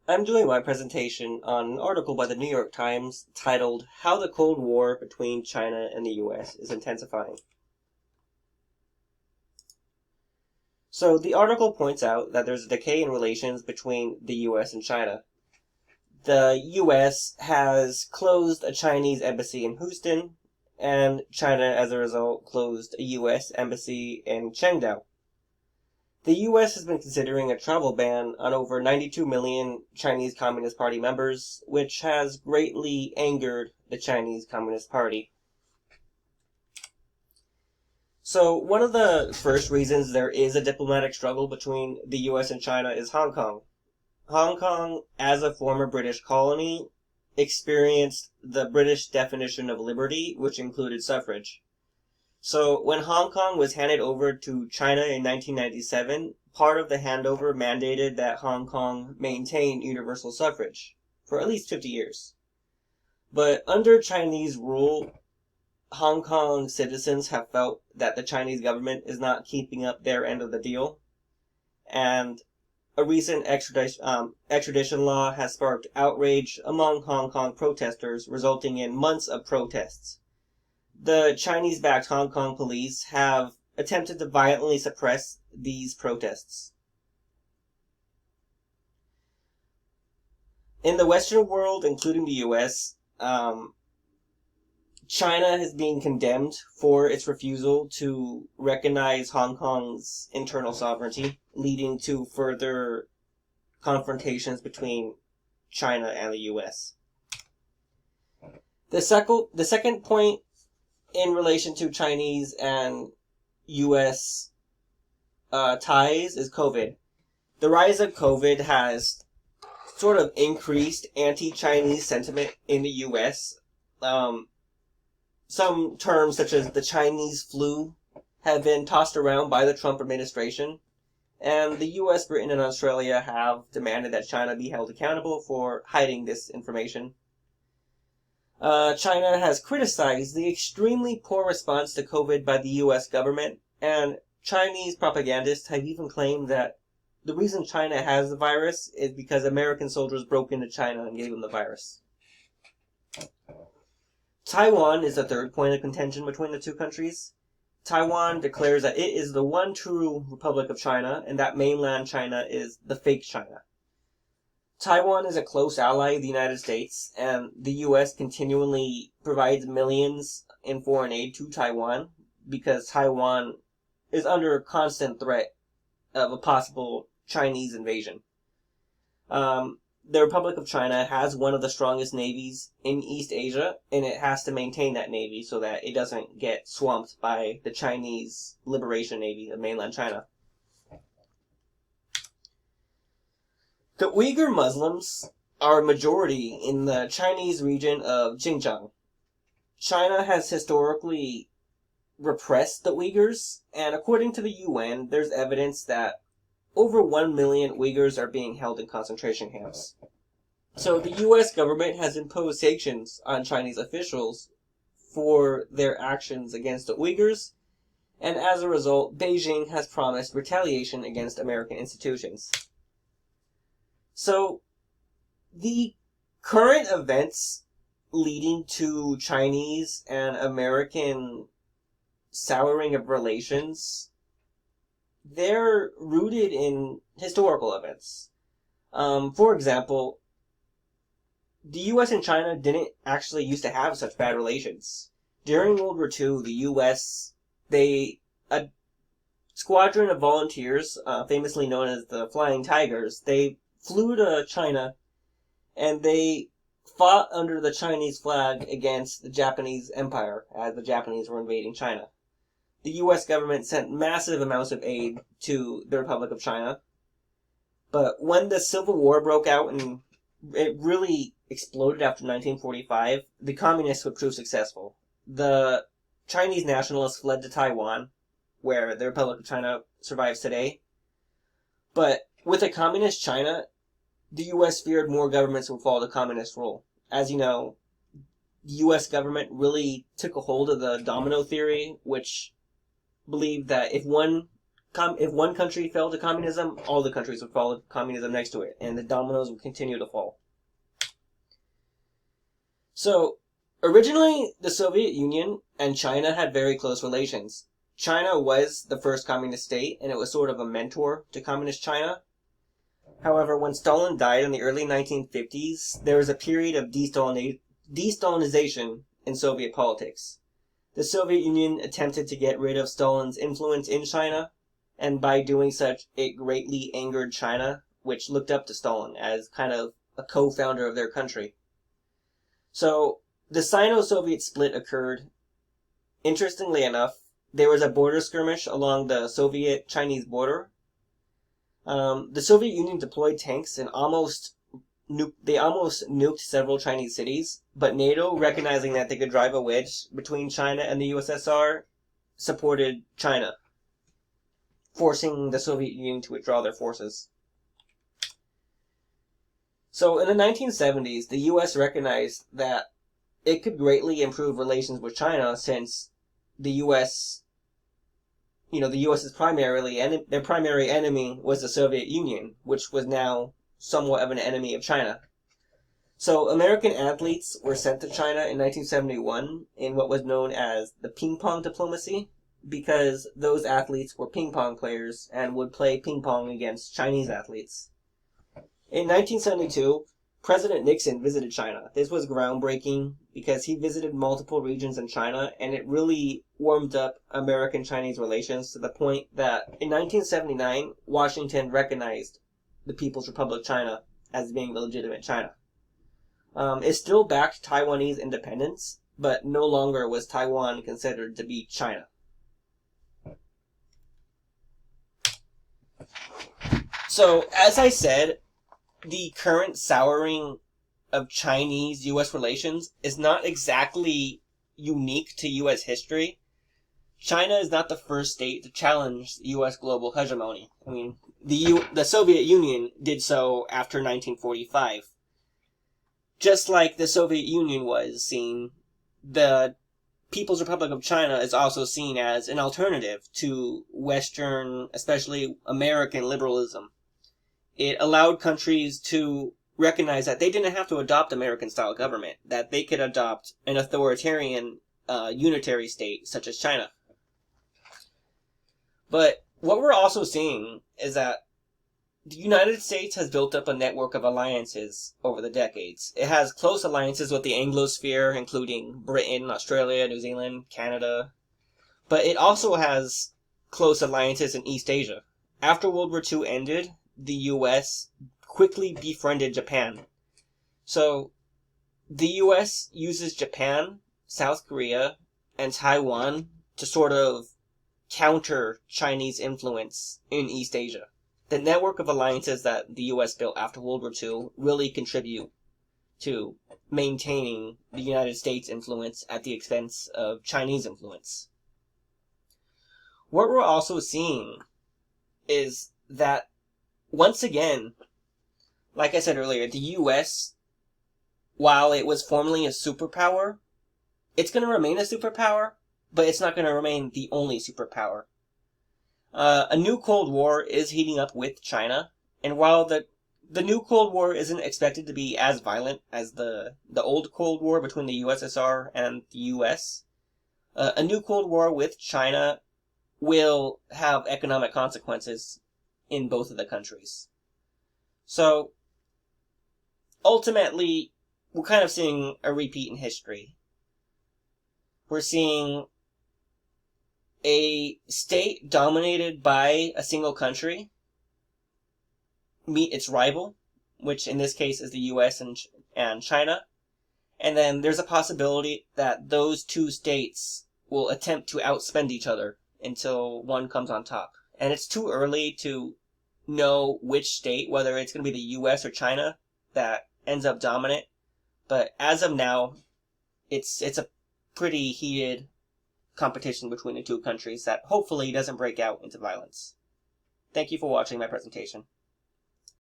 I'm doing my presentation on an article by the New York Times titled How the Cold War Between China and the US is Intensifying. So the article points out that there's a decay in relations between the US and China. The US has closed a Chinese embassy in Houston, and China, as a result, closed a US embassy in Chengdu. The US has been considering a travel ban on over 92 million Chinese Communist Party members, which has greatly angered the Chinese Communist Party. So, one of the first reasons there is a diplomatic struggle between the US and China is Hong Kong. Hong Kong, as a former British colony, experienced the British definition of liberty, which included suffrage. So, when Hong Kong was handed over to China in 1997, part of the handover mandated that Hong Kong maintain universal suffrage for at least 50 years. But under Chinese rule, Hong Kong citizens have felt that the Chinese government is not keeping up their end of the deal, and a recent extradition law has sparked outrage among Hong Kong protesters, resulting in months of protests. The Chinese-backed Hong Kong police have attempted to violently suppress these protests. In the Western world, including the US, China is being condemned for its refusal to recognize Hong Kong's internal sovereignty, leading to further confrontations between China and the US. The second point in relation to Chinese and US ties is COVID. The rise of COVID has sort of increased anti-Chinese sentiment in the US. Some terms such as the Chinese flu have been tossed around by the Trump administration, and the US, Britain, and Australia have demanded that China be held accountable for hiding this information. China has criticized the extremely poor response to COVID by the US government, and Chinese propagandists have even claimed that the reason China has the virus is because American soldiers broke into China and gave them the virus. Taiwan is the third point of contention between the two countries. Taiwan declares that it is the one true Republic of China, and that mainland China is the fake China. Taiwan is a close ally of the United States, and the US continually provides millions in foreign aid to Taiwan because Taiwan is under constant threat of a possible Chinese invasion. The Republic of China has one of the strongest navies in East Asia, and it has to maintain that navy so that it doesn't get swamped by the Chinese Liberation Navy of mainland China. The Uyghur Muslims are a majority in the Chinese region of Xinjiang. China has historically repressed the Uyghurs, and according to the UN, there's evidence that over 1 million Uyghurs are being held in concentration camps. So the US government has imposed sanctions on Chinese officials for their actions against the Uyghurs, and as a result, Beijing has promised retaliation against American institutions. So, the current events leading to Chinese and American souring of relations, they're rooted in historical events. For example, the US and China didn't actually used to have such bad relations. During World War II, the US, a squadron of volunteers, famously known as the Flying Tigers, they flew to China, and they fought under the Chinese flag against the Japanese Empire as the Japanese were invading China. The US government sent massive amounts of aid to the Republic of China, but when the Civil War broke out and it really exploded after 1945, the communists would prove successful. The Chinese nationalists fled to Taiwan, where the Republic of China survives today. But with a communist China, the US feared more governments would fall to communist rule. As you know, the US government really took a hold of the domino theory, which believed that if one if one country fell to communism, all the countries would follow communism next to it, and the dominoes would continue to fall. So, originally, the Soviet Union and China had very close relations. China was the first communist state, and it was sort of a mentor to communist China. However, when Stalin died in the early 1950s, there was a period of de-Stalinization in Soviet politics. The Soviet Union attempted to get rid of Stalin's influence in China, and by doing such, it greatly angered China, which looked up to Stalin as kind of a co-founder of their country. So, the Sino-Soviet split occurred. Interestingly enough, there was a border skirmish along the Soviet-Chinese border. The Soviet Union deployed tanks and almost nuked several Chinese cities, but NATO, recognizing that they could drive a wedge between China and the USSR, supported China, forcing the Soviet Union to withdraw their forces. So in the 1970s, the US recognized that it could greatly improve relations with China since the US, the US's their primary enemy was the Soviet Union, which was now somewhat of an enemy of China. So American athletes were sent to China in 1971 in what was known as the ping pong diplomacy, because those athletes were ping pong players and would play ping pong against Chinese athletes. In 1972, President Nixon visited China. This was groundbreaking because he visited multiple regions in China, and it really warmed up American-Chinese relations to the point that in 1979, Washington recognized the People's Republic of China as being the legitimate China. It still backed Taiwanese independence, but no longer was Taiwan considered to be China. So, as I said, the current souring of Chinese-U.S. relations is not exactly unique to U.S. history. China is not the first state to challenge U.S. global hegemony. I mean, the Soviet Union did so after 1945. Just like the Soviet Union was seen, the People's Republic of China is also seen as an alternative to Western, especially American liberalism. It allowed countries to recognize that they didn't have to adopt American-style government, that they could adopt an authoritarian, unitary state such as China. But what we're also seeing is that the United States has built up a network of alliances over the decades. It has close alliances with the Anglosphere, including Britain, Australia, New Zealand, Canada. But it also has close alliances in East Asia. After World War II ended, the U.S. quickly befriended Japan. So, the U.S. uses Japan, South Korea, and Taiwan to sort of counter Chinese influence in East Asia. The network of alliances that the U.S. built after World War II really contribute to maintaining the United States' influence at the expense of Chinese influence. What we're also seeing is that, once again, like I said earlier, the U.S., while it was formerly a superpower, it's going to remain a superpower, but it's not going to remain the only superpower. A new Cold War is heating up with China, and while the new Cold War isn't expected to be as violent as the old Cold War between the USSR and the US, a new Cold War with China will have economic consequences in both of the countries. So, ultimately, we're kind of seeing a repeat in history. We're seeing a state dominated by a single country meet its rival, which in this case is the US and China, and then there's a possibility that those two states will attempt to outspend each other until one comes on top. And it's too early to know which state, whether it's going to be the US or China, that ends up dominant, but as of now, it's a pretty heated competition between the two countries that hopefully doesn't break out into violence. Thank you for watching my presentation.